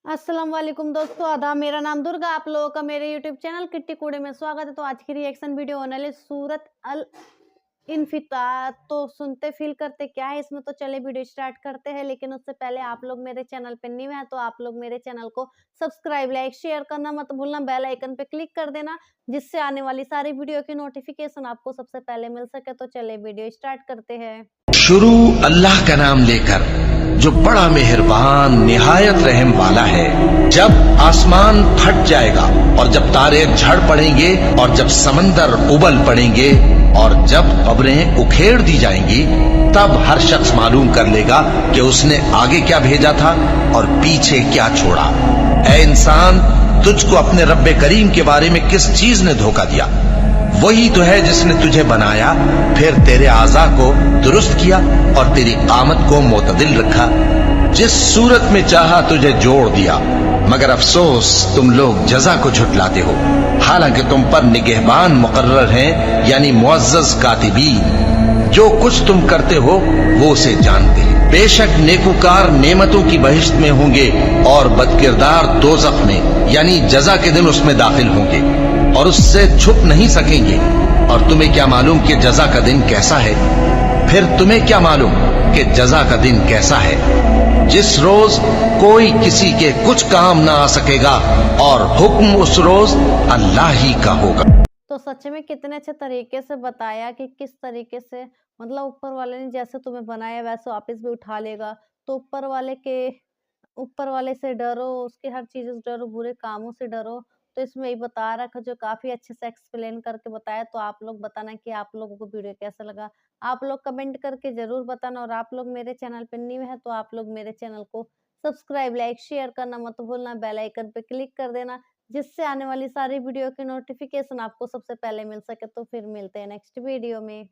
अस्सलाम वालेकुम दोस्तों, आदाब। मेरा नाम दुर्गा, आप लोगों का मेरे यूट्यूब चैनल किट्टी कूड़े में स्वागत है। तो आज की रिएक्शन वीडियो होने वाली सूरत अल इन्फितार। तो सुनते फील करते क्या है इसमें, तो चले वीडियो स्टार्ट करते हैं। लेकिन उससे पहले आप लोग मेरे चैनल पे न्यू है तो आप लोग मेरे चैनल को सब्सक्राइब, लाइक, शेयर करना मत भूलना। बेल आइकन पे क्लिक कर देना जिससे आने वाली सारी वीडियो की नोटिफिकेशन आपको सबसे पहले मिल सके। तो चले वीडियो स्टार्ट करते हैं। शुरू अल्लाह का नाम लेकर जो बड़ा मेहरबान निहायत रहम वाला है। जब आसमान फट जाएगा और जब तारे झड़ पड़ेंगे और जब समंदर उबल पड़ेंगे और जब कब्रें उखेड़ दी जाएंगी, तब हर शख्स मालूम कर लेगा कि उसने आगे क्या भेजा था और पीछे क्या छोड़ा। ऐ इंसान, तुझको अपने रब्बे करीम के बारे में किस चीज ने धोखा दिया? वही तो है जिसने तुझे बनाया, फिर तेरे आज़ा को दुरुस्त किया और तेरी कामत को मोतदिल रखा। जिस सूरत में चाहा तुझे जोड़ दिया, मगर अफसोस तुम लोग जजा को झुटलाते हो, हालांकि तुम पर निगहबान मुकर्रर हैं, यानी मुअज़्ज़ज़ कातिबीन। जो कुछ तुम करते हो वो उसे जानते हैं। बेशक नेकुकार नेमतों की बहिश्त में होंगे और बदकिरदार दोज़ख में, यानी जजा के दिन उसमें दाखिल होंगे और उससे छुप नहीं सकेंगे। और तुम्हें क्या मालूम कि जजा का दिन कैसा है? फिर तुम्हें क्या मालूम कि जजा का दिन कैसा है? जिस रोज कोई किसी के कुछ काम ना आ सकेगा और हुक्म उस रोज अल्लाह ही का होगा। तो सच में कितने अच्छे तरीके से बताया कि किस तरीके से, मतलब ऊपर वाले ने जैसे तुम्हें बनाया वैसे वापस भी उठा लेगा। तो ऊपर वाले से डरो, उसके हर चीज़ से डरो, बुरे कामों से डरो। तो इसमें यही बता रखा, जो काफ़ी अच्छे से एक्सप्लेन करके बताया। तो आप लोग बताना कि आप लोगों को वीडियो कैसा लगा। आप लोग कमेंट करके ज़रूर बताना। और आप लोग मेरे चैनल पे न्यू है तो आप लोग मेरे चैनल को सब्सक्राइब, लाइक, शेयर करना मत भूलना। बेल आइकन पे क्लिक कर देना जिससे आने वाली सारी वीडियो की नोटिफिकेशन आपको सबसे पहले मिल सके। तो फिर मिलते हैं नेक्स्ट वीडियो में।